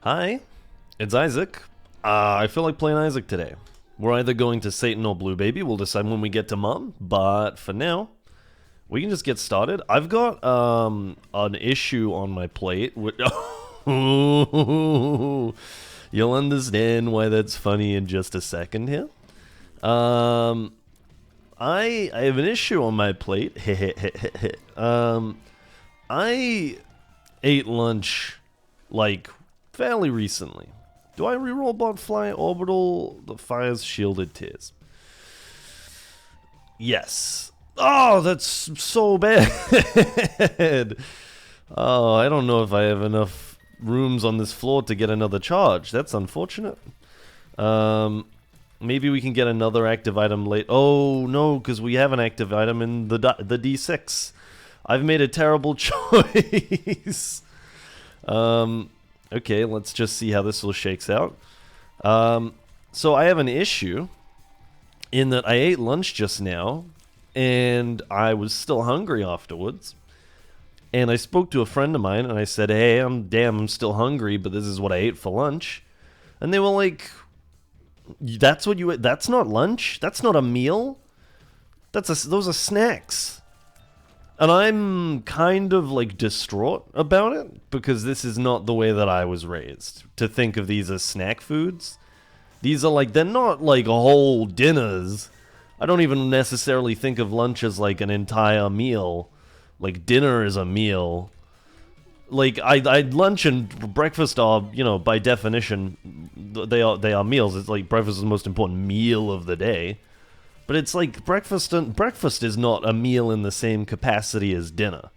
Hi, it's Isaac. I feel like playing Isaac today. We're either going to Satan or Blue Baby. We'll decide when we get to Mom. But for now, we can just get started. I've got an issue on my plate. You'll understand why that's funny in just a second here. I have an issue on my plate. I ate lunch like fairly recently. Do I reroll Botfly Orbital? The Fire's Shielded Tears. Yes. Oh, that's so bad. Oh, I don't know if I have enough rooms on this floor to get another charge. That's unfortunate. Maybe we can get another active item late. Oh, no, because we have an active item in the D6. I've made a terrible choice. Okay, let's just see how this all shakes out. So I have an issue in that I ate lunch just now, and I was still hungry afterwards. And I spoke to a friend of mine, and I said, "Hey, I'm still hungry, but this is what I ate for lunch." And they were like, "That's what you ate? That's not lunch. That's not a meal. Those are snacks." And I'm kind of like distraught about it because this is not the way that I was raised to think of these as snack foods. These are like, they're not like whole dinners. I don't even necessarily think of lunch as like an entire meal. Like dinner is a meal. Like I lunch and breakfast are, by definition, they are meals. It's like breakfast is the most important meal of the day. But it's like breakfast is not a meal in the same capacity as dinner.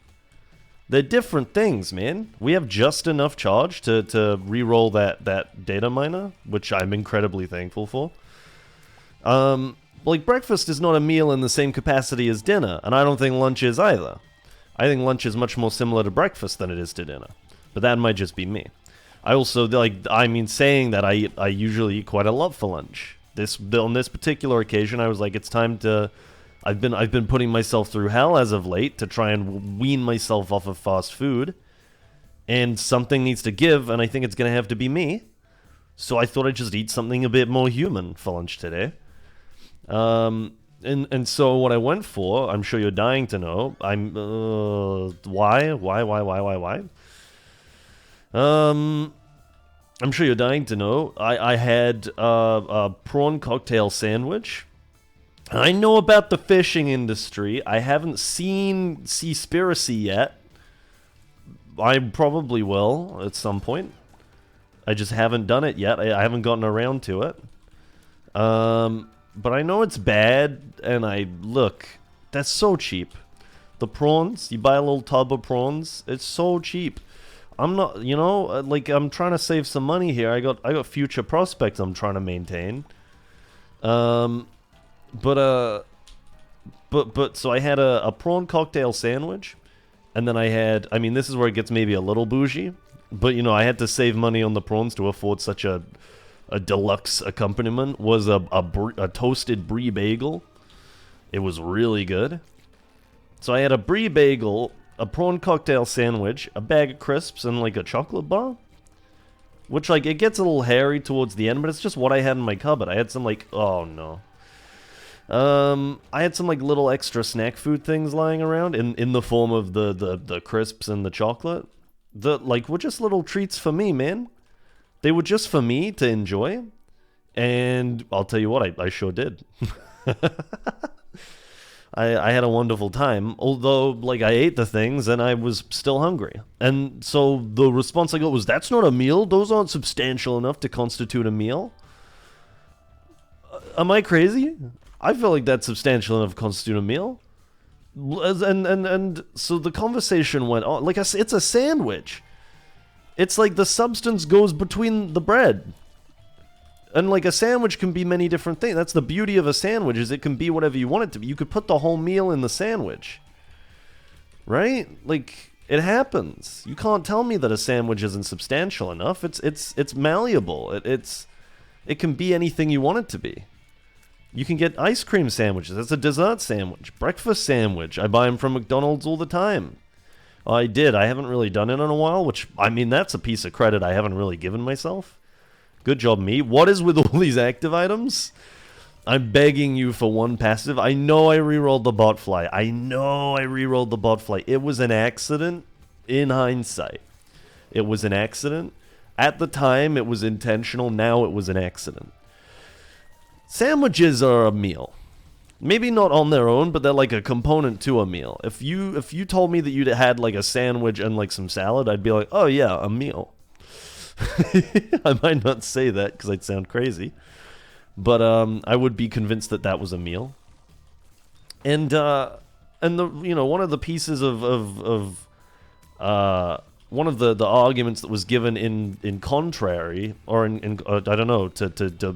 They're different things, man. We have just enough charge to re-roll that data miner, which I'm incredibly thankful for. Like breakfast is not a meal in the same capacity as dinner, and I don't think lunch is either. I think lunch is much more similar to breakfast than it is to dinner. But that might just be me. I also saying that I usually eat quite a lot for lunch. On this particular occasion, I was like, it's time to. I've been putting myself through hell as of late to try and wean myself off of fast food, and something needs to give, and I think it's gonna have to be me. So I thought I'd just eat something a bit more human for lunch today. And so what I went for, I'm sure you're dying to know. Why? I'm sure you're dying to know. I had a prawn cocktail sandwich. I know about the fishing industry. I haven't seen Seaspiracy yet. I probably will at some point. I just haven't done it yet. I haven't gotten around to it. But I know it's bad, and look, that's so cheap. The prawns, you buy a little tub of prawns, it's so cheap. I'm not, I'm trying to save some money here. I got future prospects I'm trying to maintain. But so I had a prawn cocktail sandwich, and then this is where it gets maybe a little bougie, but I had to save money on the prawns to afford such a deluxe accompaniment. Was a toasted brie bagel. It was really good. So I had a brie bagel, a prawn cocktail sandwich, a bag of crisps, and like a chocolate bar. Which it gets a little hairy towards the end, but it's just what I had in my cupboard. I had some oh no. I had some little extra snack food things lying around in the form of the crisps and the chocolate. Were just little treats for me, man. They were just for me to enjoy. And I'll tell you what, I sure did. I had a wonderful time, although, I ate the things and I was still hungry. And so the response I got was, that's not a meal. Those aren't substantial enough to constitute a meal. Am I crazy? I feel like that's substantial enough to constitute a meal. And so the conversation went on. It's a sandwich. It's like the substance goes between the bread. And a sandwich can be many different things. That's the beauty of a sandwich, is it can be whatever you want it to be. You could put the whole meal in the sandwich. Right? It happens. You can't tell me that a sandwich isn't substantial enough. It's malleable. It can be anything you want it to be. You can get ice cream sandwiches. That's a dessert sandwich. Breakfast sandwich. I buy them from McDonald's all the time. I did. I haven't really done it in a while, which, I mean, that's a piece of credit I haven't really given myself. Good job, me. What is with all these active items? I'm begging you for one passive. I know I rerolled the botfly. I know I rerolled the botfly. It was an accident in hindsight. It was an accident. At the time, it was intentional. Now it was an accident. Sandwiches are a meal. Maybe not on their own, but they're like a component to a meal. If you told me that you'd had like a sandwich and like some salad, I'd be like, oh yeah, a meal. I might not say that because I'd sound crazy. But I would be convinced that that was a meal. And the one of the pieces of one of the arguments that was given in contrary, or in I don't know, to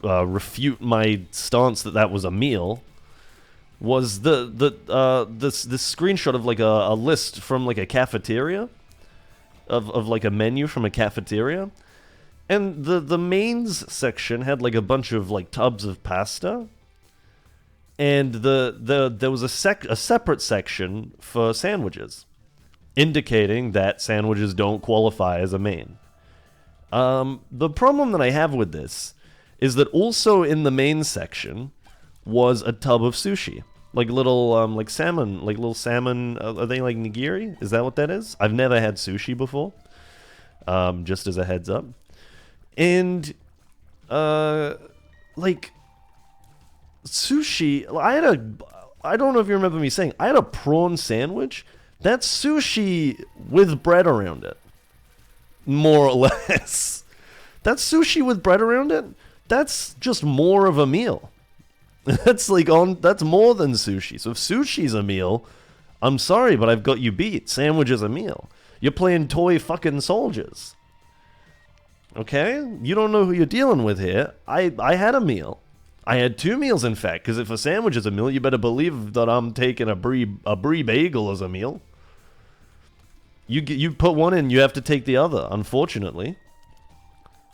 refute my stance that was a meal, was this screenshot of like a list from like a cafeteria, of like a menu from a cafeteria, and the mains section had like a bunch of like tubs of pasta, and there was a separate section for sandwiches, indicating that sandwiches don't qualify as a main. The problem that I have with this is that also in the main section was a tub of sushi. Like little, like salmon, like little salmon, are they like nigiri? Is that what that is? I've never had sushi before, just as a heads up. And, like, sushi, I don't know if you remember me saying, I had a prawn sandwich. That's sushi with bread around it. More or less. That's sushi with bread around it? That's just more of a meal. That's that's more than sushi. So if sushi's a meal, I'm sorry, but I've got you beat. Sandwich is a meal. You're playing toy fucking soldiers. Okay? You don't know who you're dealing with here. I had a meal. I had 2 meals, in fact, because if a sandwich is a meal, you better believe that I'm taking a brie bagel as a meal. You put one in, you have to take the other, unfortunately.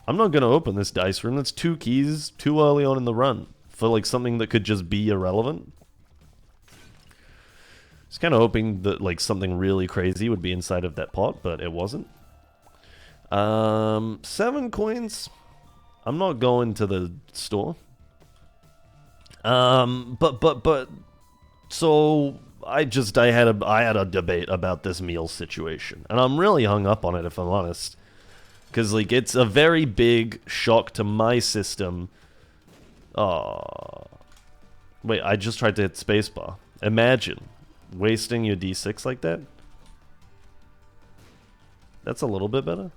I'm not going to open this dice room. That's 2 keys too early on in the run for like something that could just be irrelevant. Just kind of hoping that like something really crazy would be inside of that pot, but it wasn't. 7 coins. I'm not going to the store. So I had a debate about this meal situation, and I'm really hung up on it, if I'm honest. Because, like, it's a very big shock to my system. Oh. Wait, I just tried to hit spacebar. Imagine wasting your D6 like that. That's a little bit better.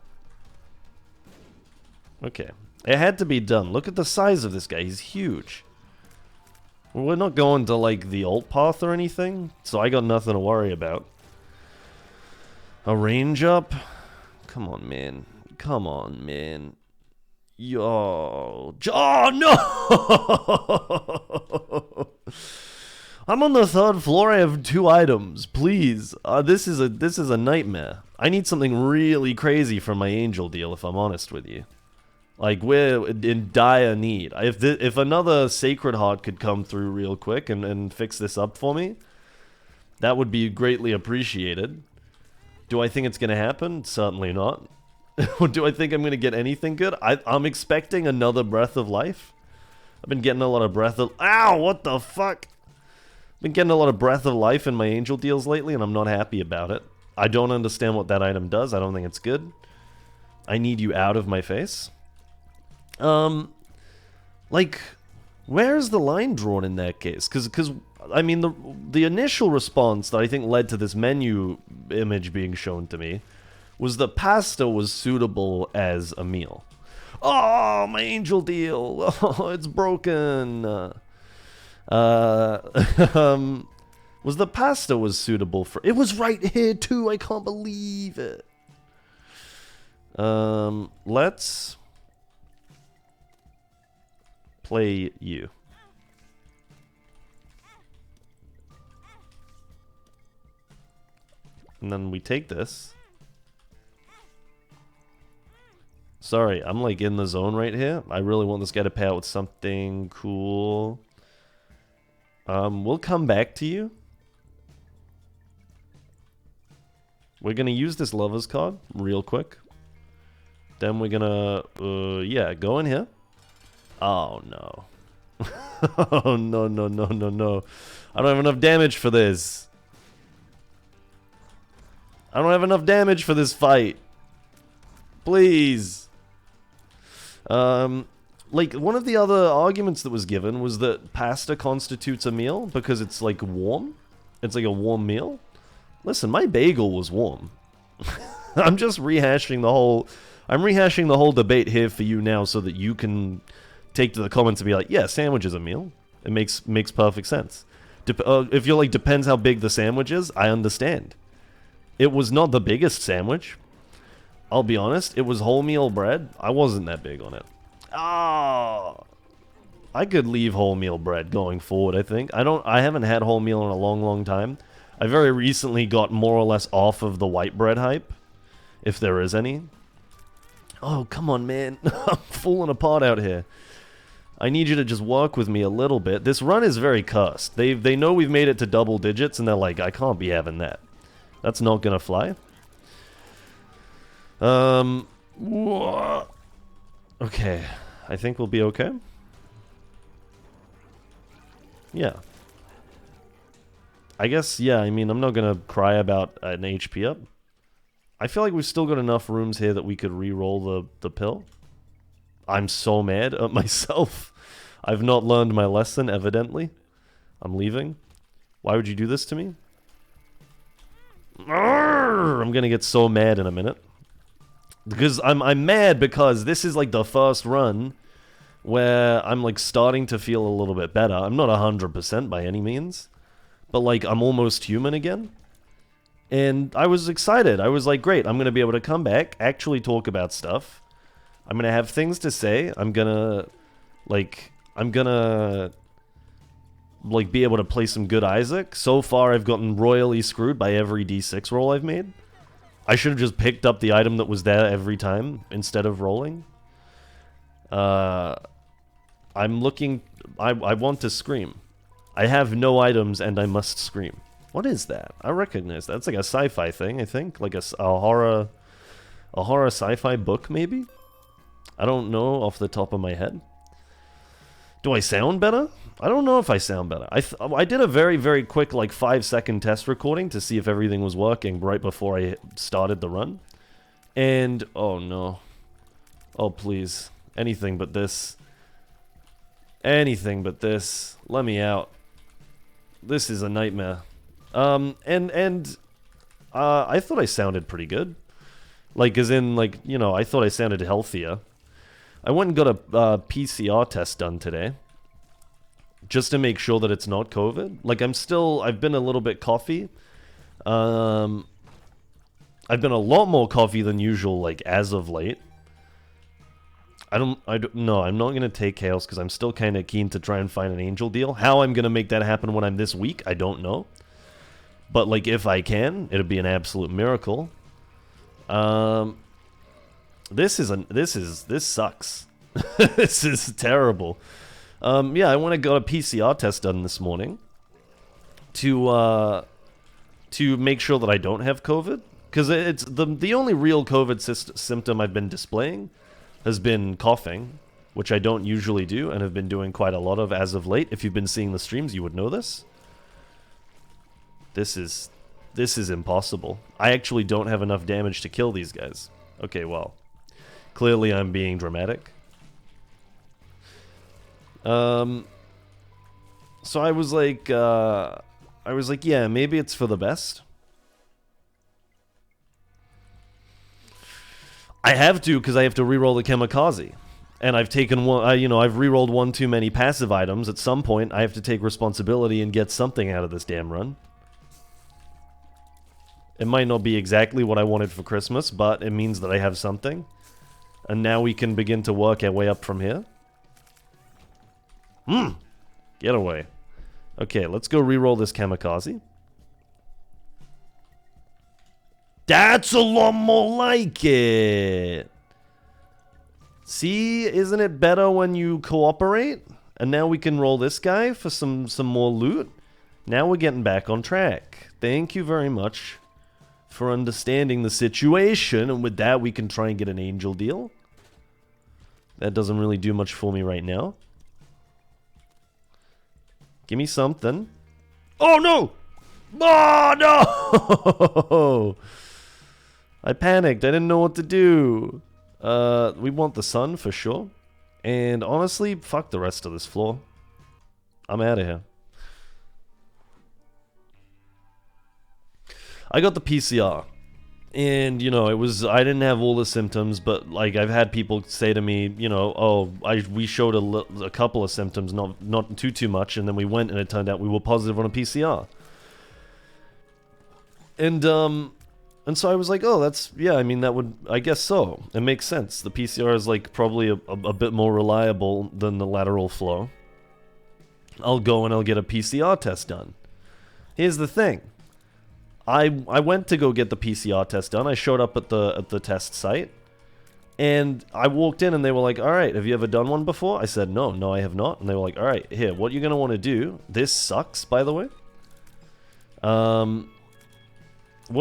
Okay. It had to be done. Look at the size of this guy. He's huge. We're not going to, like, the alt path or anything, so I got nothing to worry about. A range up? Come on, man. Come on, man. Yo. Oh, no! I'm on the 3rd floor. I have 2 items. Please. This is a nightmare. I need something really crazy from my angel deal, if I'm honest with you. Like, we're in dire need. If another Sacred Heart could come through real quick and fix this up for me, that would be greatly appreciated. Do I think it's going to happen? Certainly not. Do I think I'm going to get anything good? I'm expecting another Breath of Life. I've been getting a lot of Breath of... Ow, what the fuck? I've been getting a lot of Breath of Life in my angel deals lately, and I'm not happy about it. I don't understand what that item does. I don't think it's good. I need you out of my face. Like, where's the line drawn in that case? Because I mean, the initial response that I think led to this menu image being shown to me was that pasta was suitable as a meal. Oh, my angel deal! Oh, it's broken! Was the pasta was suitable for... It was right here, too! I can't believe it! Let's... play you. And then we take this. Sorry, I'm like in the zone right here. I really want this guy to pay out with something cool. We'll come back to you. We're gonna use this lover's card real quick. Then we're gonna, yeah, go in here. Oh, no. Oh, no, no, no, no, no. I don't have enough damage for this. I don't have enough damage for this fight. Please. Like, one of the other arguments that was given was that pasta constitutes a meal because it's, like, warm. It's like a warm meal. Listen, my bagel was warm. I'm just rehashing the whole... I'm rehashing the whole debate here for you now so that you can take to the comments and be like, yeah, sandwich is a meal. It makes perfect sense. If you're like, depends how big the sandwich is, I understand. It was not the biggest sandwich. I'll be honest, it was wholemeal bread. I wasn't that big on it. Ah, I could leave wholemeal bread going forward, I think. I haven't had wholemeal in a long, long time. I very recently got more or less off of the white bread hype, if there is any. Oh, come on, man. I'm falling apart out here. I need you to just work with me a little bit. This run is very cursed. They know we've made it to double digits, and they're like, I can't be having that. That's not gonna fly. Okay. I think we'll be okay. Yeah. I guess, yeah, I mean, I'm not gonna cry about an HP up. I feel like we've still got enough rooms here that we could re-roll the pill. I'm so mad at myself. I've not learned my lesson, evidently. I'm leaving. Why would you do this to me? Arrgh! I'm gonna get so mad in a minute. Because I'm mad because this is like the first run where I'm like starting to feel a little bit better. I'm not 100% by any means. But like I'm almost human again. And I was excited. I was like, great, I'm going to be able to come back, actually talk about stuff. I'm going to have things to say. I'm going to be able to play some good Isaac. So far, I've gotten royally screwed by every D6 roll I've made. I should have just picked up the item that was there every time instead of rolling. I'm looking... I want to scream. I have no items and I must scream. What is that? I recognize that. It's like a sci-fi thing, I think. Like a horror sci-fi book, maybe? I don't know off the top of my head. Do I sound better? I don't know if I sound better. I did a very, very quick, like, 5-second test recording to see if everything was working right before I started the run. And, oh no. Oh, please. Anything but this. Anything but this. Let me out. This is a nightmare. I thought I sounded pretty good. Like, as in, like, you know, I thought I sounded healthier. I went and got a PCR test done today. Just to make sure that it's not COVID. Like, I've been a little bit coffee. I've been a lot more coffee than usual, like, as of late. No, I'm not going to take Chaos because I'm still kind of keen to try and find an Angel deal. How I'm going to make that happen when I'm this weak, I don't know. But, like, if I can, it'd be an absolute miracle. This sucks. This is terrible. Yeah, I went and got a PCR test done this morning to make sure that I don't have COVID. Because it's the only real COVID symptom I've been displaying has been coughing, which I don't usually do and have been doing quite a lot of as of late. If you've been seeing the streams, you would know this. This is impossible. I actually don't have enough damage to kill these guys. Okay, well, clearly I'm being dramatic. So I was like, yeah, maybe it's for the best. I have to, because I have to reroll the Kamikaze. And I've taken one, I've rerolled one too many passive items. At some point, I have to take responsibility and get something out of this damn run. It might not be exactly what I wanted for Christmas, but it means that I have something. And now we can begin to work our way up from here. Get away. Okay, let's go reroll this Kamikaze. That's a lot more like it. See, isn't it better when you cooperate? And now we can roll this guy for some more loot. Now we're getting back on track. Thank you very much for understanding the situation, and with that we can try and get an angel deal. That doesn't really do much for me right now. Give me something. Oh no! Oh no! I panicked. I didn't know what to do. We want the sun for sure. And honestly, fuck the rest of this floor. I'm out of here. I got the PCR. And, you know, I didn't have all the symptoms, but, like, I've had people say to me, you know, oh, we showed a couple of symptoms, not too much, and then we went and it turned out we were positive on a PCR. And so I was like, oh, that's, yeah, I mean, that would, I guess so. It makes sense. The PCR is, like, probably a bit more reliable than the lateral flow. I'll go and I'll get a PCR test done. Here's the thing. I went to go get the PCR test done. I showed up at the test site. And I walked in and they were like, all right, have you ever done one before? I said, no, I have not. And they were like, all right, here, what you're going to want to do, this sucks, by the way. What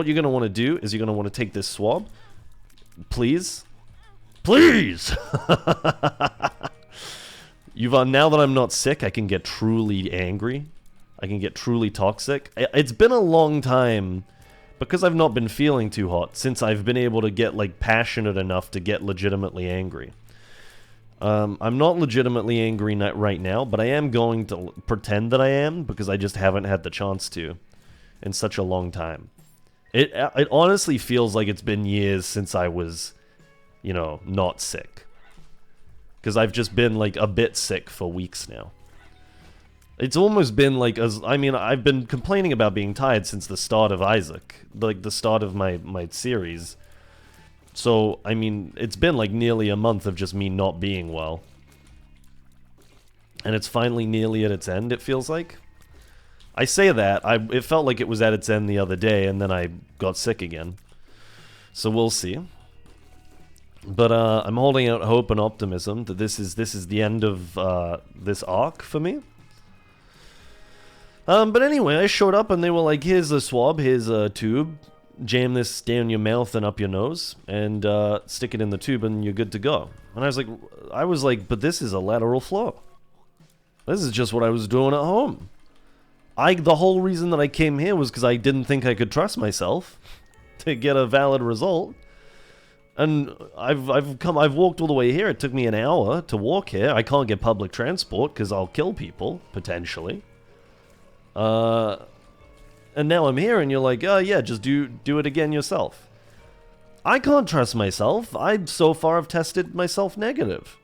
you're going to want to do is you're going to want to take this swab. Please. Please! Now that I'm not sick, I can get truly angry. I can get truly toxic. It's been a long time, because I've not been feeling too hot, since I've been able to get, like, passionate enough to get legitimately angry. I'm not legitimately angry right now, but I am going to pretend that I am, because I just haven't had the chance to in such a long time. It honestly feels like it's been years since I was, you know, not sick. Because I've just been, like, a bit sick for weeks now. It's almost been like, I've been complaining about being tired since the start of Isaac. Like, the start of my series. So, I mean, it's been like nearly a month of just me not being well. And it's finally nearly at its end, it feels like. I say that, it felt like it was at its end the other day, and then I got sick again. So we'll see. But I'm holding out hope and optimism that this is the end of this arc for me. But anyway, I showed up and they were like, here's a swab, here's a tube. Jam this down your mouth and up your nose, and stick it in the tube and you're good to go. And I was like, but this is a lateral flow. This is just what I was doing at home. The whole reason that I came here was because I didn't think I could trust myself to get a valid result. And I've walked all the way here. It took me an hour to walk here. I can't get public transport because I'll kill people, potentially. And now I'm here and you're like, oh yeah, just do it again yourself. I can't trust myself. I so far have tested myself negative.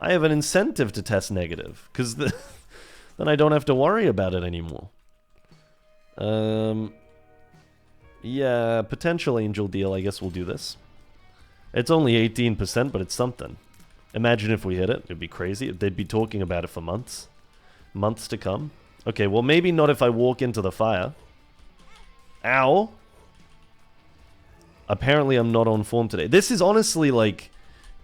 I have an incentive to test negative, because then I don't have to worry about it anymore. Yeah, potential angel deal, I guess we'll do this. It's only 18%, but it's something. Imagine if we hit it. It'd be crazy. They'd be talking about it for months. Months to come. Okay, well, maybe not if I walk into the fire. Ow. Apparently, I'm not on form today. This is honestly, like...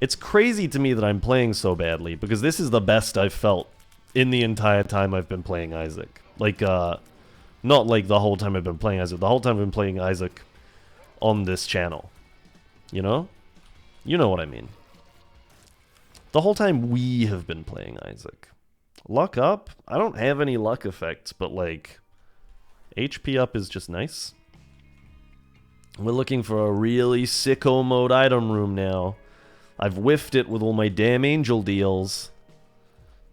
It's crazy to me that I'm playing so badly, because this is the best I've felt in the entire time I've been playing Isaac. Like, not like the whole time I've been playing Isaac. The whole time I've been playing Isaac on this channel. You know? You know what I mean. The whole time we have been playing Isaac. Luck up? I don't have any luck effects, but like... HP up is just nice. We're looking for a really sicko mode item room now. I've whiffed it with all my damn angel deals.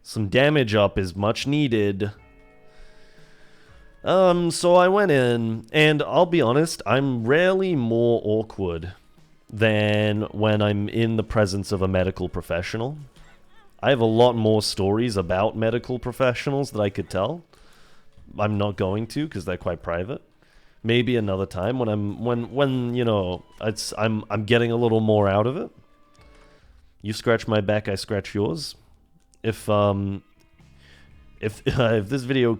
Some damage up is much needed. So I went in, and I'll be honest, I'm rarely more awkward than when I'm in the presence of a medical professional. I have a lot more stories about medical professionals that I could tell. I'm not going to, because they're quite private. Maybe another time when you know, I'm getting a little more out of it. You scratch my back, I scratch yours. If this video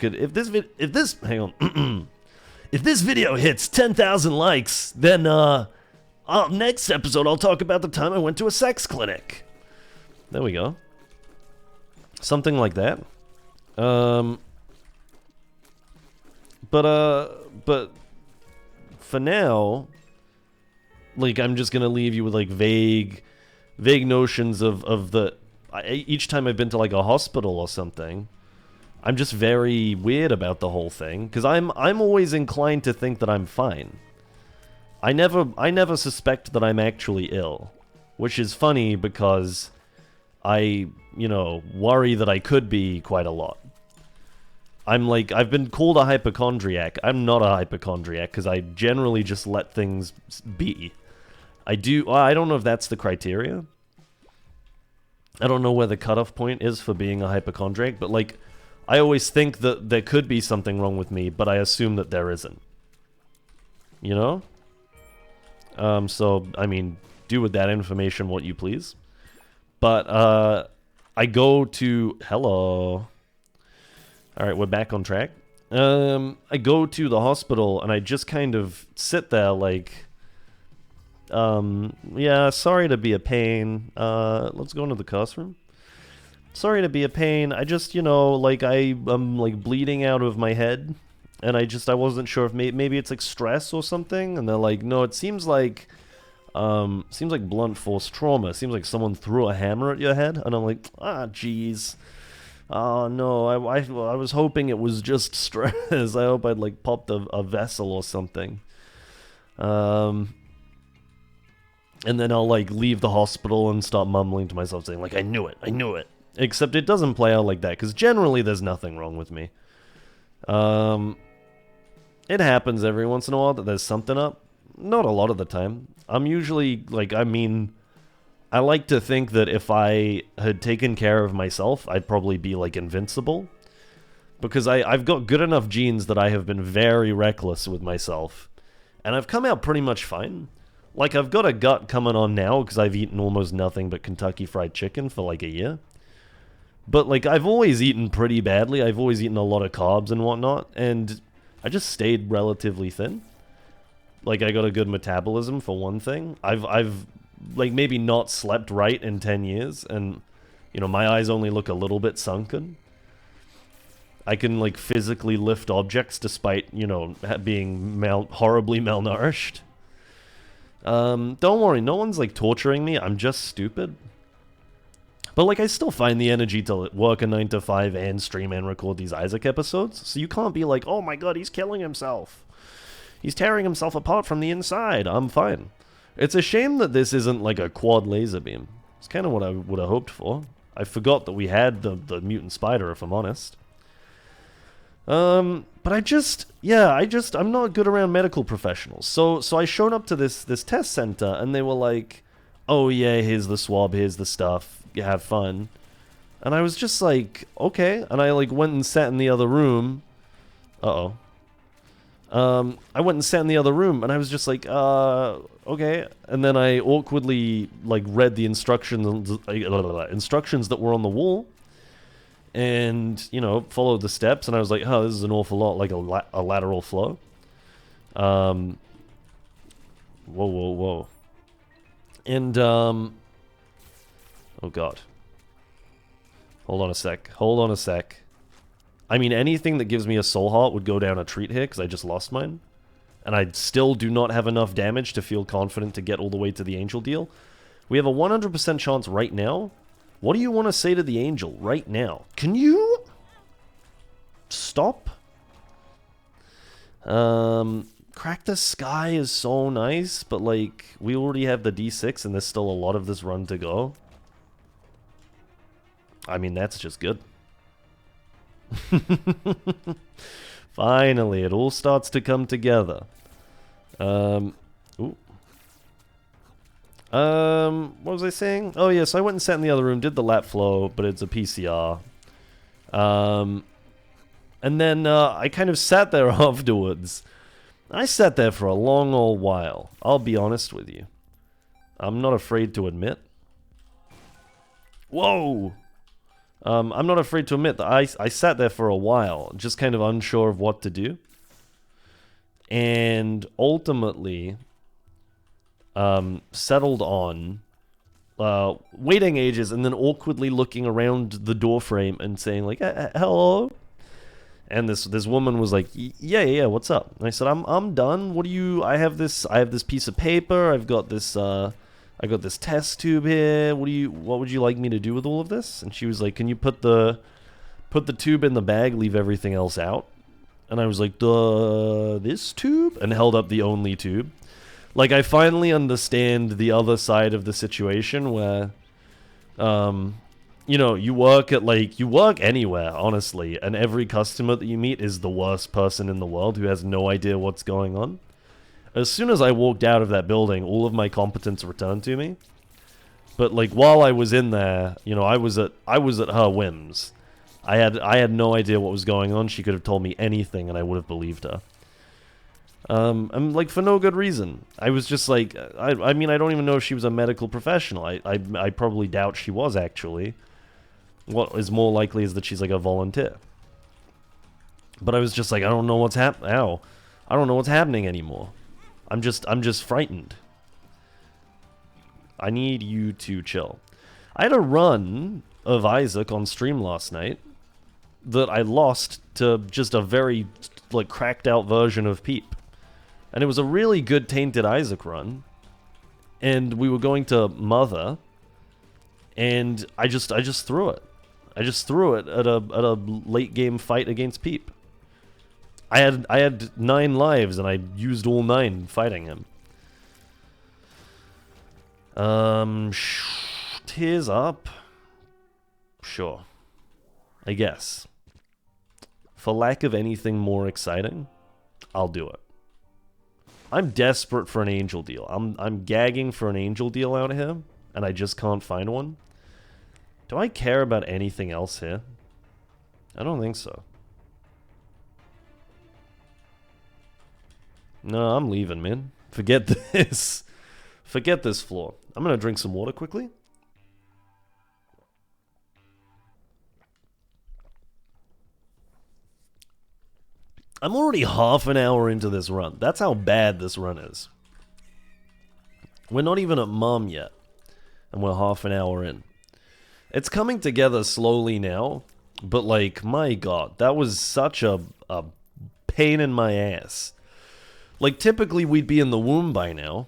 hits 10,000 likes, then next episode I'll talk about the time I went to a sex clinic. There we go. Something like that. But for now, like, I'm just gonna leave you with, like, vague notions of the... each time I've been to, like, a hospital or something, I'm just very weird about the whole thing, because I'm always inclined to think that I'm fine. I never suspect that I'm actually ill, which is funny because I, worry that I could be quite a lot. I've been called a hypochondriac. I'm not a hypochondriac because I generally just let things be. I don't know if that's the criteria. I don't know where the cutoff point is for being a hypochondriac, but, like, I always think that there could be something wrong with me, but I assume that there isn't. You know? So, I mean, do with that information what you please. But, I go to... Hello. Alright, we're back on track. I go to the hospital, and I just kind of sit there, like... yeah, sorry to be a pain. Let's go into the classroom. Sorry to be a pain. I just, like, I'm, like, bleeding out of my head. And I wasn't sure if maybe it's, like, stress or something. And they're like, no, it seems like blunt force trauma. Seems like someone threw a hammer at your head. And I'm like, jeez. Oh, no, I was hoping it was just stress. I hope I'd, like, popped a vessel or something. And then I'll, like, leave the hospital and start mumbling to myself, saying, like, I knew it. Except it doesn't play out like that, because generally there's nothing wrong with me. It happens every once in a while that there's something up. Not a lot of the time. I'm usually, like, I like to think that if I had taken care of myself, I'd probably be, like, invincible. Because I've got good enough genes that I have been very reckless with myself. And I've come out pretty much fine. Like, I've got a gut coming on now because I've eaten almost nothing but Kentucky Fried Chicken for, like, a year. But, like, I've always eaten pretty badly. I've always eaten a lot of carbs and whatnot, and I just stayed relatively thin. Like, I got a good metabolism, for one thing. I've like, maybe not slept right in 10 years, and, my eyes only look a little bit sunken. I can, like, physically lift objects despite, being horribly malnourished. Don't worry, no one's, like, torturing me. I'm just stupid. But, like, I still find the energy to work a 9 to 5 and stream and record these Isaac episodes. So you can't be like, oh my god, he's killing himself. He's tearing himself apart from the inside. I'm fine. It's a shame that this isn't, like, a quad laser beam. It's kind of what I would have hoped for. I forgot that we had the mutant spider, if I'm honest. But I'm not good around medical professionals. So I showed up to this test center, and they were like, oh yeah, here's the swab, here's the stuff. You have fun. And I was just like, okay. And I, like, went and sat in the other room. I went and sat in the other room, and I was just like, okay. And then I awkwardly, like, read the instructions that were on the wall. And, followed the steps, and I was like, oh, this is an awful lot like a lateral flow. Whoa. And, oh god. Hold on a sec. I mean, anything that gives me a soul heart would go down a treat here, because I just lost mine. And I still do not have enough damage to feel confident to get all the way to the angel deal. We have a 100% chance right now. What do you want to say to the angel right now? Can you... stop? Crack the Sky is so nice, but, like, we already have the D6 and there's still a lot of this run to go. I mean, that's just good. Finally, it all starts to come together. What was I saying? Oh, yeah, so I went and sat in the other room, did the lat flow, but it's a PCR. And then I kind of sat there afterwards. I sat there for a long old while. I'll be honest with you. I'm not afraid to admit. Whoa! I'm not afraid to admit that I sat there for a while, just kind of unsure of what to do. And ultimately, settled on waiting ages and then awkwardly looking around the doorframe and saying, like, hello? And this woman was like, yeah, what's up? And I said, I'm done. What do you? I have this piece of paper. I've got this test tube here. What would you like me to do with all of this? And she was like, can you put the tube in the bag, leave everything else out? And I was like, this tube? And held up the only tube. Like, I finally understand the other side of the situation where, you know, you work anywhere, honestly, and every customer that you meet is the worst person in the world who has no idea what's going on. As soon as I walked out of that building, all of my competence returned to me. But, like, while I was in there, you know, I was at her whims. I had no idea what was going on. She could have told me anything and I would have believed her. And like for no good reason. I was just like, I mean, I don't even know if she was a medical professional. I probably doubt she was actually. What is more likely is that she's like a volunteer. But I was just like, I don't know what's I don't know what's happening anymore. I'm just frightened. I need you to chill. I had a run of Isaac on stream last night that I lost to just a very, like, cracked out version of Peep. And it was a really good Tainted Isaac run. And we were going to Mother, and I just threw it. I just threw it at a late game fight against Peep. I had 9 lives, and I used all 9 fighting him. Tears up? Sure. I guess. For lack of anything more exciting, I'll do it. I'm desperate for an angel deal. I'm gagging for an angel deal out here, and I just can't find one. Do I care about anything else here? I don't think so. No, I'm leaving, man. Forget this. Forget this floor. I'm gonna drink some water quickly. I'm already half an hour into this run. That's how bad this run is. We're not even at Mom yet, and we're half an hour in. It's coming together slowly now, but like, my god, that was such a pain in my ass. Like, typically we'd be in the womb by now,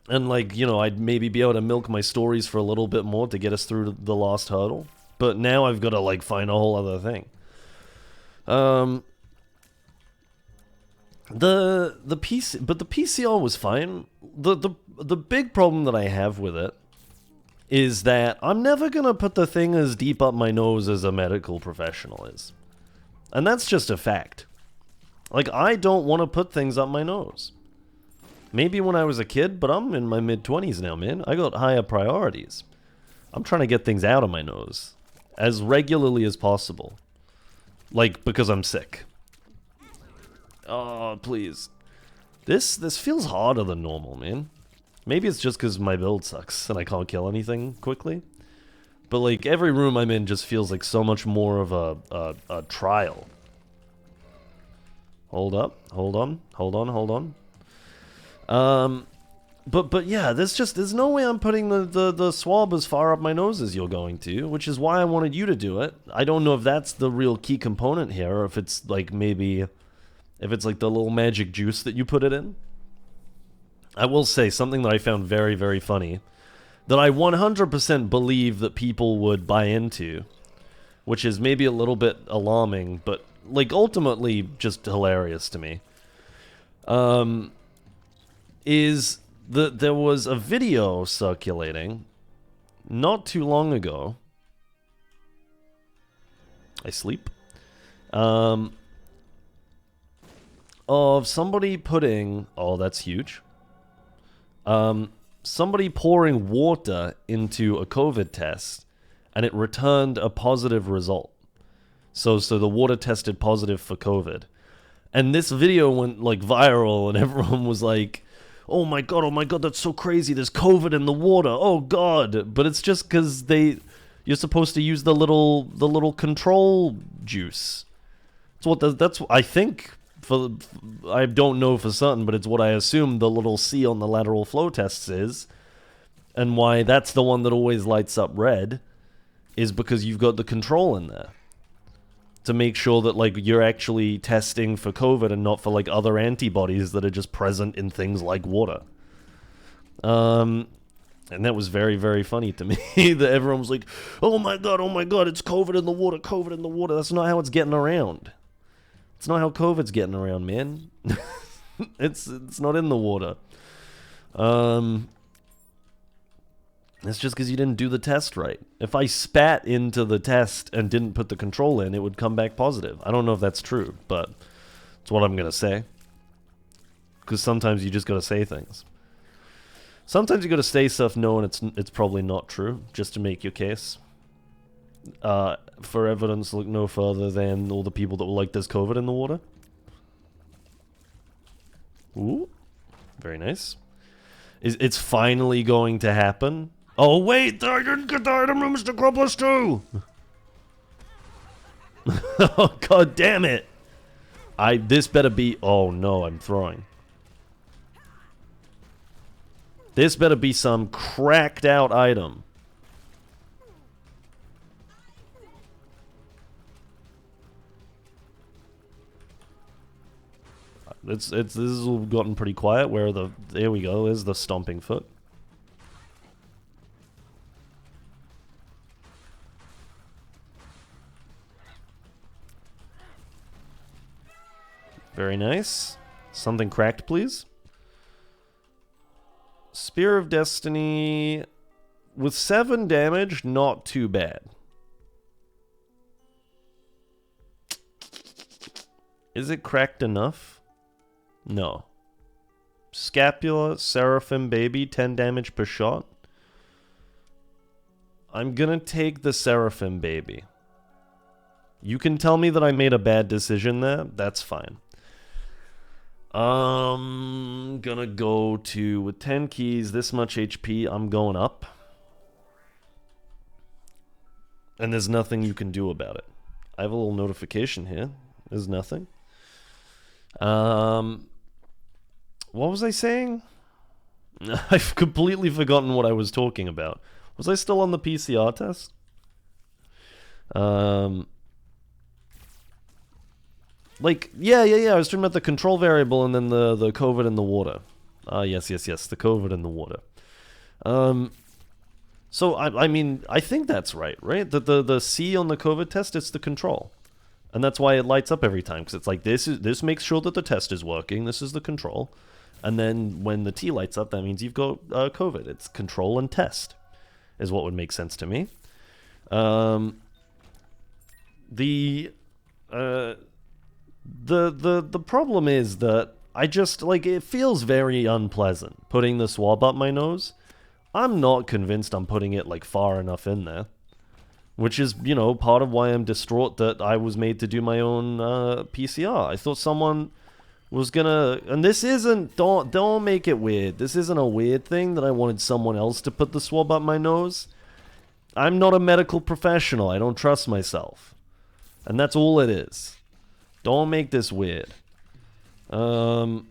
and like, you know, I'd maybe be able to milk my stories for a little bit more to get us through the last hurdle, but now I've got to like find a whole other thing. The PC, but the PCR was fine. The big problem that I have with it is that I'm never gonna put the thing as deep up my nose as a medical professional is. And that's just a fact. Like, I don't want to put things up my nose. Maybe when I was a kid, but I'm in my mid-20s now, man. I got higher priorities. I'm trying to get things out of my nose as regularly as possible. Like, because I'm sick. Oh, please. This feels harder than normal, man. Maybe it's just because my build sucks and I can't kill anything quickly. But, like, every room I'm in just feels like so much more of a trial. Hold up. Hold on. Hold on. Hold on. But yeah, there's no way I'm putting the swab as far up my nose as you're going to, which is why I wanted you to do it. I don't know if that's the real key component here, or if it's, like, maybe... if it's like the little magic juice that you put it in. I will say something that I found very, very funny, that I 100% believe that people would buy into, which is maybe a little bit alarming, but like ultimately just hilarious to me, is that there was a video circulating not too long ago. I sleep. Of somebody putting... oh, that's huge. Somebody pouring water into a COVID test, and it returned a positive result. So the water tested positive for COVID. And this video went, like, viral, and everyone was like, oh my god, that's so crazy, there's COVID in the water, oh god. But it's just because you're supposed to use the little control juice. That's I think... I don't know for certain, but it's what I assume the little C on the lateral flow tests is. And why that's the one that always lights up red is because you've got the control in there. to make sure that like you're actually testing for COVID and not for like other antibodies that are just present in things like water. And that was very, very funny to me that everyone was like, oh my god, it's COVID in the water, COVID in the water. That's not how it's getting around. It's not how COVID's getting around, man. It's not in the water. It's just because you didn't do the test right. If I spat into the test and didn't put the control in, it would come back positive. I don't know if that's true, but it's what I'm going to say. Because sometimes you just got to say things. Sometimes you got to say stuff knowing it's probably not true, just to make your case. For evidence, look no further than all the people that were like, there's COVID in the water. Ooh. Very nice. It's finally going to happen. Oh, wait! I didn't get the item from Mr. Cropless too! Oh, god damn it! This better be... Oh, no, I'm throwing. This better be some cracked out item. This has all gotten pretty quiet. There we go, there's the stomping foot. Very nice. Something cracked, please. Spear of Destiny with 7 damage, not too bad. Is it cracked enough? No. Scapula, Seraphim Baby, 10 damage per shot. I'm gonna take the Seraphim Baby. You can tell me that I made a bad decision there. That's fine. Gonna go to, with 10 keys, this much HP, I'm going up. And there's nothing you can do about it. I have a little notification here. There's nothing. What was I saying? I've completely forgotten what I was talking about. Was I still on the PCR test? Like, yeah, I was talking about the control variable and then the COVID in the water. Yes, the COVID in the water. So, I mean, I think that's right? The C on the COVID test, it's the control. And that's why it lights up every time, because it's like, this makes sure that the test is working, this is the control. And then when the T lights up, that means you've got COVID. It's control and test, is what would make sense to me. The problem is that I just, like, it feels very unpleasant putting the swab up my nose. I'm not convinced I'm putting it, like, far enough in there. Which is, you know, part of why I'm distraught that I was made to do my own PCR. I thought someone was gonna... And this isn't... Don't make it weird. This isn't a weird thing that I wanted someone else to put the swab up my nose. I'm not a medical professional. I don't trust myself. And that's all it is. Don't make this weird. And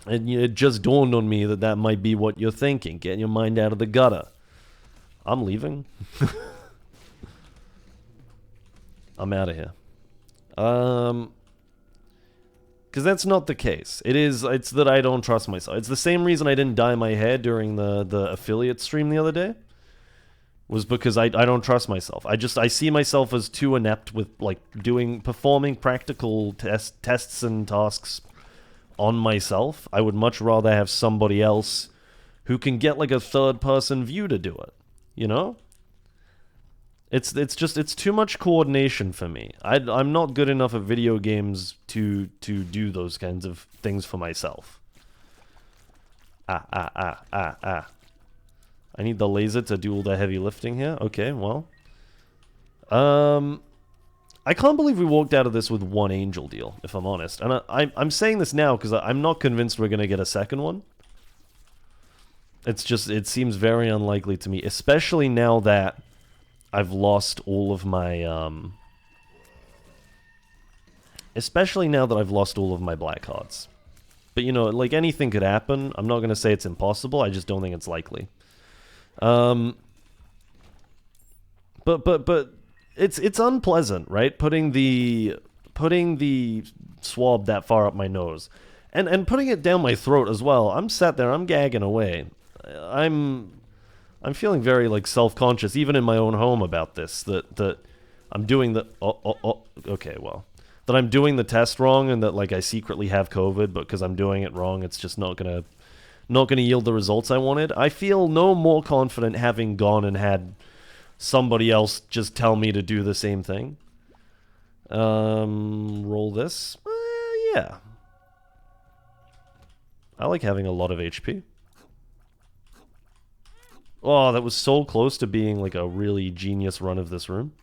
it just dawned on me that that might be what you're thinking. Get your mind out of the gutter. I'm leaving. I'm out of here. Because that's not the case. It's that I don't trust myself. It's the same reason I didn't dye my hair during the affiliate stream the other day. Was because I don't trust myself. I see myself as too inept with, like, performing practical tests and tasks on myself. I would much rather have somebody else who can get, like, a third-person view to do it. You know? It's too much coordination for me. I'm not good enough at video games to do those kinds of things for myself. I need the laser to do all the heavy lifting here. Okay, well. I can't believe we walked out of this with 1 angel deal, if I'm honest. And I'm saying this now because I'm not convinced we're going to get a second one. It's just, it seems very unlikely to me, especially now that I've lost all of my, black hearts. But, you know, like, anything could happen. I'm not going to say it's impossible. I just don't think it's likely. But it's unpleasant, right? Putting the swab that far up my nose, and putting it down my throat as well. I'm sat there, I'm gagging away. I'm feeling very like self-conscious, even in my own home, about this. That I'm doing the okay, well, that I'm doing the test wrong, and that like I secretly have COVID, but because I'm doing it wrong, it's just not gonna yield the results I wanted. I feel no more confident having gone and had somebody else just tell me to do the same thing. Roll this. Yeah. I like having a lot of HP. Oh, that was so close to being like a really genius run of this room.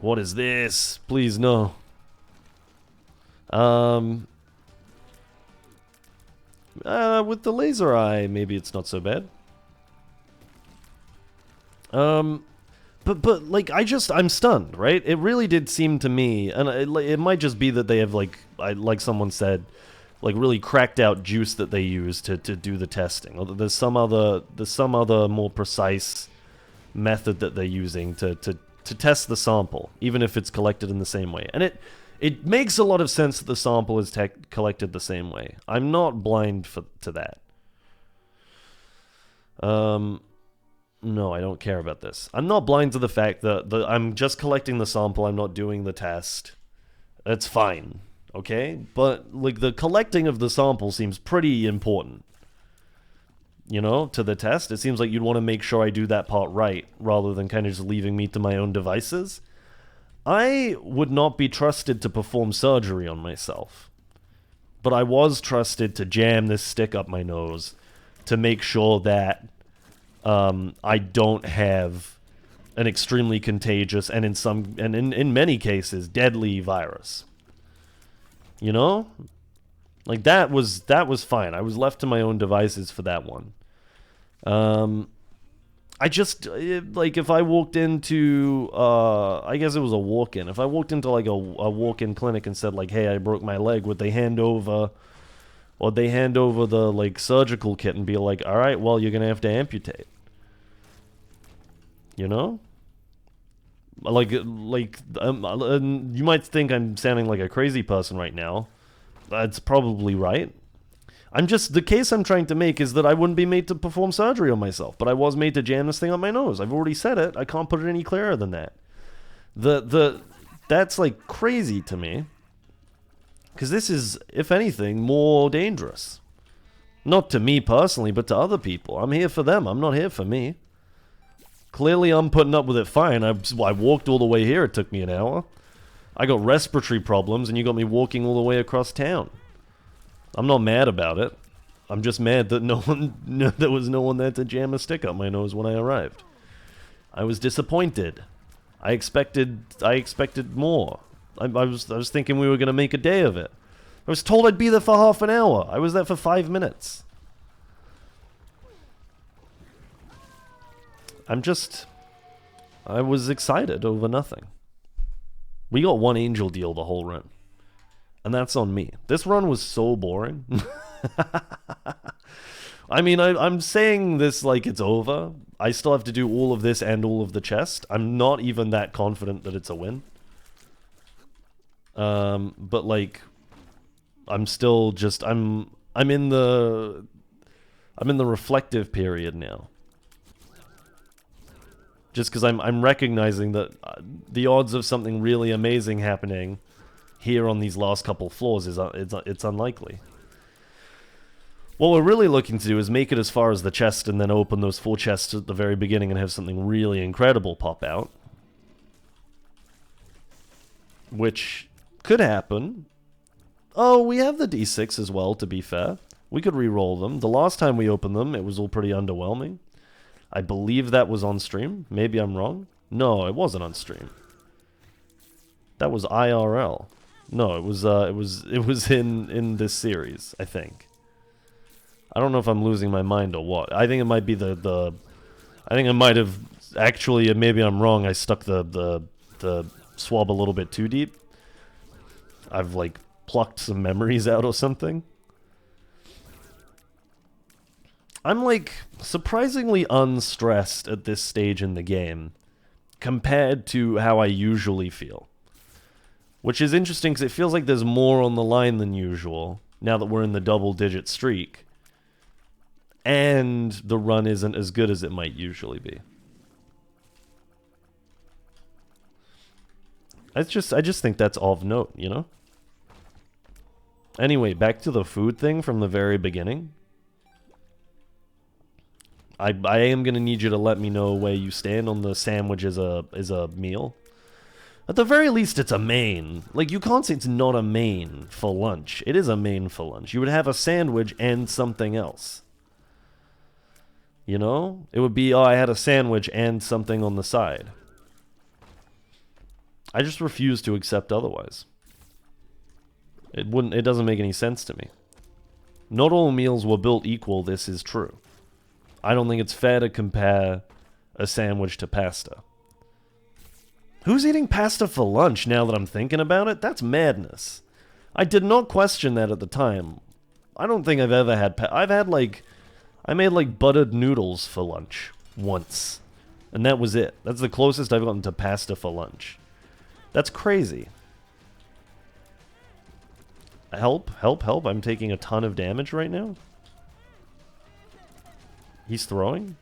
What is this? Please, no. With the laser eye, maybe it's not so bad. But like, I'm stunned, right? It really did seem to me, and it might just be that they have, like someone said, like really cracked out juice that they use to do the testing. Or there's some other more precise method that they're using to test the sample, even if it's collected in the same way. And it makes a lot of sense that the sample is collected the same way. I'm not blind to that. No, I don't care about this. I'm not blind to the fact that I'm just collecting the sample, I'm not doing the test. That's fine, okay? But, like, the collecting of the sample seems pretty important. You know, to the test. It seems like you'd want to make sure I do that part right, rather than kind of just leaving me to my own devices. I would not be trusted to perform surgery on myself. But I was trusted to jam this stick up my nose to make sure that I don't have an extremely contagious and in many cases deadly virus. You know? Like that was fine. I was left to my own devices for that one. I just like if I walked into I guess it was a walk-in. If I walked into like a walk-in clinic and said like, "Hey, I broke my leg," would they hand over the like surgical kit and be like, "All right, well, you're going to have to amputate." You know? Like you might think I'm sounding like a crazy person right now. That's probably right. The case I'm trying to make is that I wouldn't be made to perform surgery on myself, but I was made to jam this thing up my nose. I've already said it. I can't put it any clearer than that. That's like crazy to me. Because this is, if anything, more dangerous. Not to me personally, but to other people. I'm here for them. I'm not here for me. Clearly, I'm putting up with it fine. I walked all the way here. It took me an hour. I got respiratory problems, and you got me walking all the way across town. I'm not mad about it. I'm just mad that there was no one there to jam a stick up my nose when I arrived. I was disappointed. I expected more. I was thinking we were going to make a day of it. I was told I'd be there for half an hour. I was there for 5 minutes. I was excited over nothing. We got one angel deal the whole run. And that's on me. This run was so boring. I mean, I'm saying this like it's over. I still have to do all of this and all of the chest. I'm not even that confident that it's a win. But like, I'm still just, I'm in the reflective period now. Just because I'm recognizing that the odds of something really amazing happening here on these last couple floors it's unlikely. What we're really looking to do is make it as far as the chest and then open those 4 chests at the very beginning and have something really incredible pop out. Which could happen. Oh, we have the D6 as well, to be fair. We could re-roll them. The last time we opened them, it was all pretty underwhelming. I believe that was on stream. Maybe I'm wrong. No, it wasn't on stream. That was IRL. No, it was in this series, I think. I don't know if I'm losing my mind or what. I think it might be I think I might have actually, maybe I'm wrong. I stuck the swab a little bit too deep. I've like plucked some memories out or something. I'm like surprisingly unstressed at this stage in the game compared to how I usually feel. Which is interesting because it feels like there's more on the line than usual now that we're in the double-digit streak. And the run isn't as good as it might usually be. I just think that's of note, you know? Anyway, back to the food thing from the very beginning. I am going to need you to let me know where you stand on the sandwich as a meal. At the very least, it's a main. Like, you can't say it's not a main for lunch. It is a main for lunch. You would have a sandwich and something else. You know? It would be, oh, I had a sandwich and something on the side. I just refuse to accept otherwise. It doesn't make any sense to me. Not all meals were built equal, this is true. I don't think it's fair to compare a sandwich to pasta. Who's eating pasta for lunch now that I'm thinking about it? That's madness. I did not question that at the time. I don't think I've ever had I made like buttered noodles for lunch once. And that was it. That's the closest I've gotten to pasta for lunch. That's crazy. Help, help, help. I'm taking a ton of damage right now. He's throwing?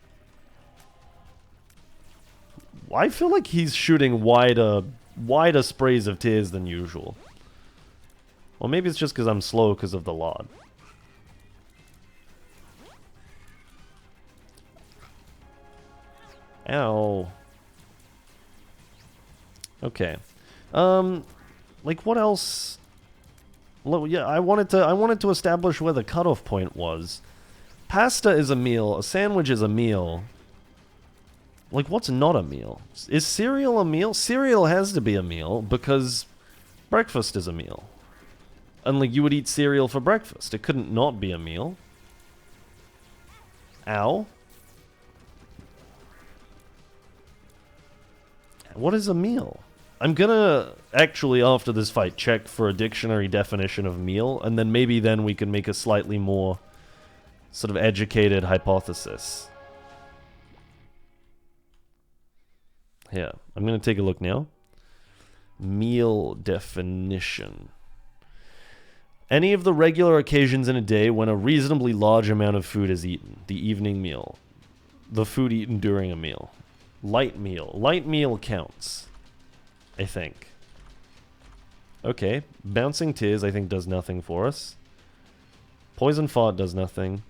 I feel like he's shooting wider sprays of tears than usual. Well, maybe it's just because I'm slow because of the Lord. Ow. Okay. Like what else? Well, yeah, I wanted to establish where the cutoff point was. Pasta is a meal. A sandwich is a meal. Like, what's not a meal? Is cereal a meal? Cereal has to be a meal because breakfast is a meal. And, like, you would eat cereal for breakfast. It couldn't not be a meal. Ow. What is a meal? I'm gonna actually, after this fight, check for a dictionary definition of meal, and then maybe then we can make a slightly more sort of educated hypothesis. Yeah, I'm gonna take a look now. Meal definition. Any of the regular occasions in a day when a reasonably large amount of food is eaten. The evening meal. The food eaten during a meal. Light meal. Light meal counts, I think. Okay. Bouncing Tears, I think, does nothing for us. Poison Fart does nothing.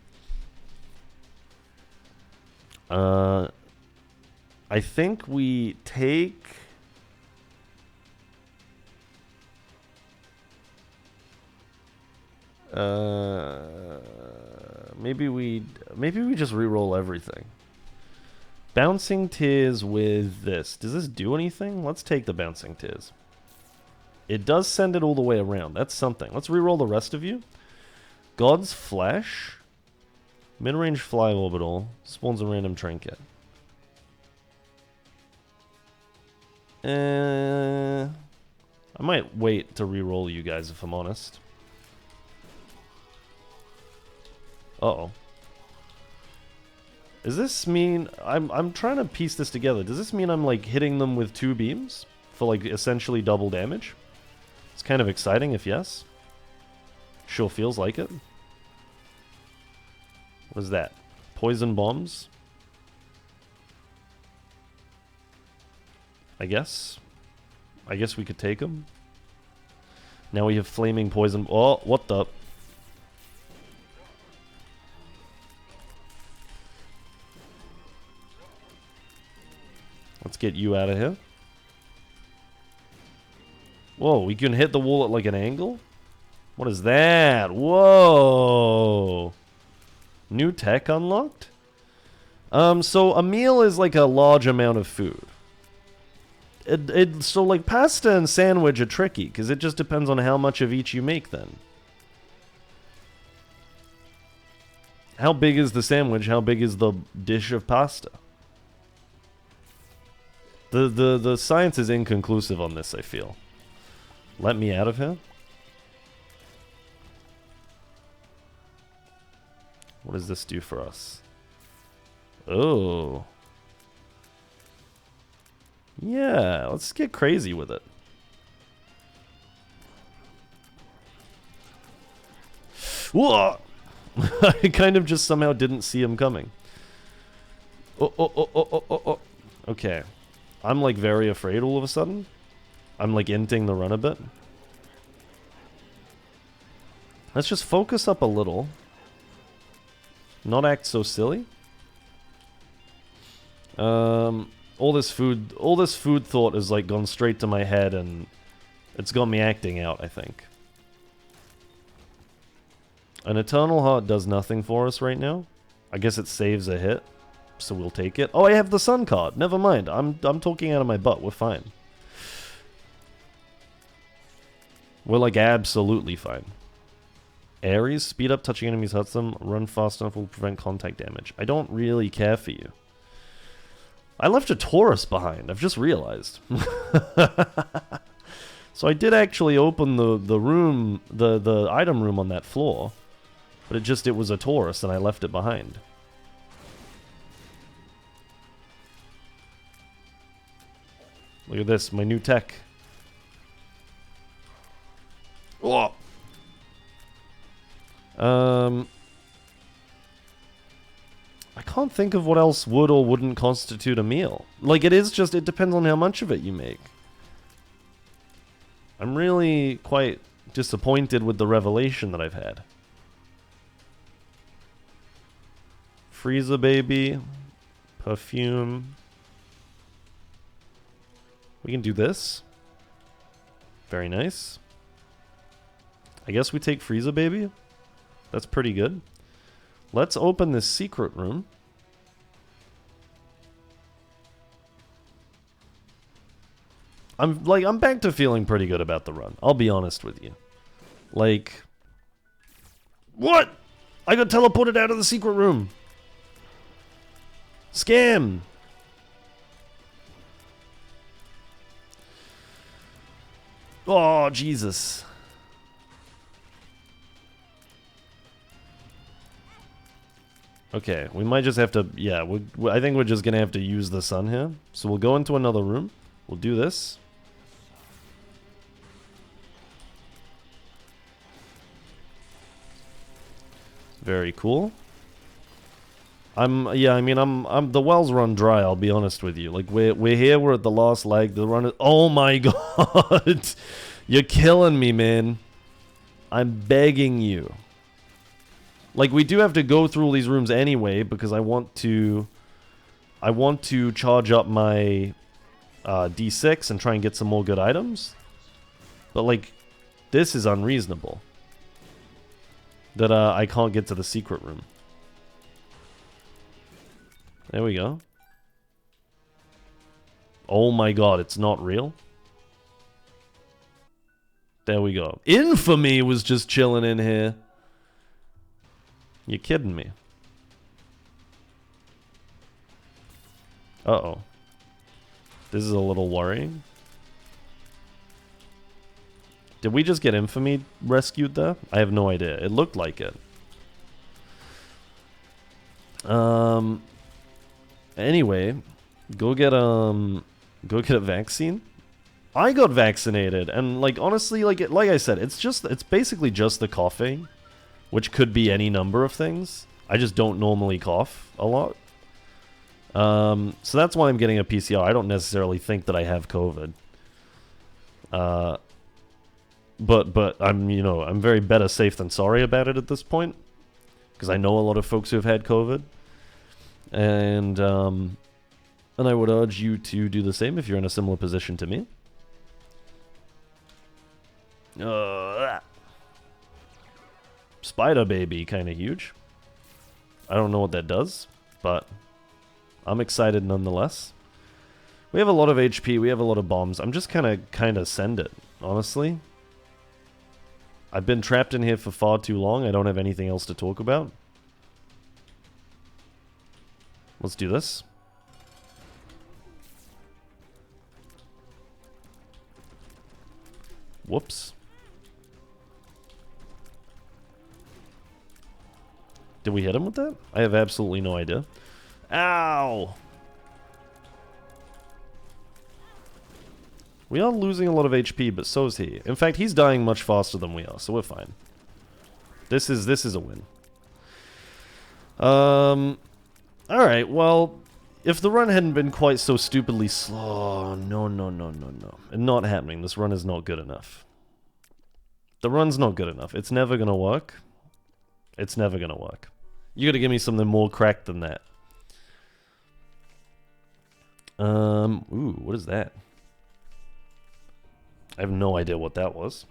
I think we take... maybe we just re-roll everything. Bouncing Tears with this. Does this do anything? Let's take the Bouncing Tears. It does send it all the way around. That's something. Let's re-roll the rest of you. God's Flesh. Mid-range Fly Orbital. Spawns a random trinket. I might wait to re-roll you guys if I'm honest. Uh-oh. Does this mean... I'm trying to piece this together. Does this mean I'm, like, hitting them with 2 beams? For, like, essentially double damage? It's kind of exciting if yes. Sure feels like it. What is that? Poison bombs? I guess we could take them. Now we have flaming poison... Oh, what the... Let's get you out of here. Whoa, we can hit the wall at like an angle? What is that? Whoa! New tech unlocked? So a meal is like a large amount of food. So like pasta and sandwich are tricky, because it just depends on how much of each you make then. How big is the sandwich? How big is the dish of pasta? The science is inconclusive on this, I feel. Let me out of here. What does this do for us? Oh. Yeah, let's get crazy with it. Whoa! I kind of just somehow didn't see him coming. Oh. Okay. I'm like very afraid all of a sudden. I'm like inting the run a bit. Let's just focus up a little. Not act so silly. All this food thought has like gone straight to my head and it's got me acting out, I think. An Eternal Heart does nothing for us right now. I guess it saves a hit, so we'll take it. Oh, I have the Sun card. Never mind. I'm talking out of my butt. We're fine. We're like absolutely fine. Ares, speed up touching enemies hurts them. Run fast enough will prevent contact damage. I don't really care for you. I left a Taurus behind. I've just realized. So I did actually open the room, the item room on that floor. But it was a Taurus and I left it behind. Look at this, my new tech. Whoa. I can't think of what else would or wouldn't constitute a meal. Like, it depends on how much of it you make. I'm really quite disappointed with the revelation that I've had. Frieza baby. Perfume. We can do this. Very nice. I guess we take Frieza baby. That's pretty good. Let's open this secret room. I'm back to feeling pretty good about the run. I'll be honest with you. Like, what? I got teleported out of the secret room. Scam. Oh, Jesus. Okay, we might just have to... Yeah, I think we're just going to have to use the sun here. So we'll go into another room. We'll do this. Very cool. The wells run dry, I'll be honest with you. Like, we're here, we're at the last leg. The run is... Oh my god! You're killing me, man. I'm begging you. Like, we do have to go through all these rooms anyway, because I want to charge up my D6 and try and get some more good items. But, like, this is unreasonable. That I can't get to the secret room. There we go. Oh my god, it's not real? There we go. Infamy was just chilling in here. You're kidding me. Uh-oh. This is a little worrying. Did we just get Infamy rescued there? I have no idea. It looked like it. Anyway, go get a vaccine. I got vaccinated, and like honestly, like I said, it's basically just the coughing, which could be any number of things. I just don't normally cough a lot. So that's why I'm getting a PCR. I don't necessarily think that I have COVID. But I'm very better safe than sorry about it at this point, because I know a lot of folks who have had COVID, and I would urge you to do the same if you're in a similar position to me. Spider baby, kind of huge. I don't know what that does, but I'm excited nonetheless. We have a lot of HP. We have a lot of bombs. I'm just kind of send it, honestly. I've been trapped in here for far too long. I don't have anything else to talk about. Let's do this. Whoops. Did we hit him with that? I have absolutely no idea. Ow! We are losing a lot of HP, but so is he. In fact, he's dying much faster than we are, so we're fine. This is a win. Alright, well, if the run hadn't been quite so stupidly slow... No. Not happening. This run is not good enough. The run's not good enough. It's never gonna work. It's never gonna work. You gotta give me something more cracked than that. Ooh, what is that? I have no idea what that was.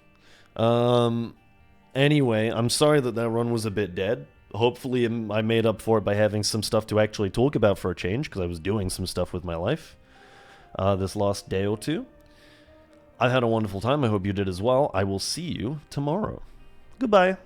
Anyway, I'm sorry that that run was a bit dead. Hopefully I made up for it by having some stuff to actually talk about for a change, because I was doing some stuff with my life this last day or two. I had a wonderful time. I hope you did as well. I will see you tomorrow. Goodbye.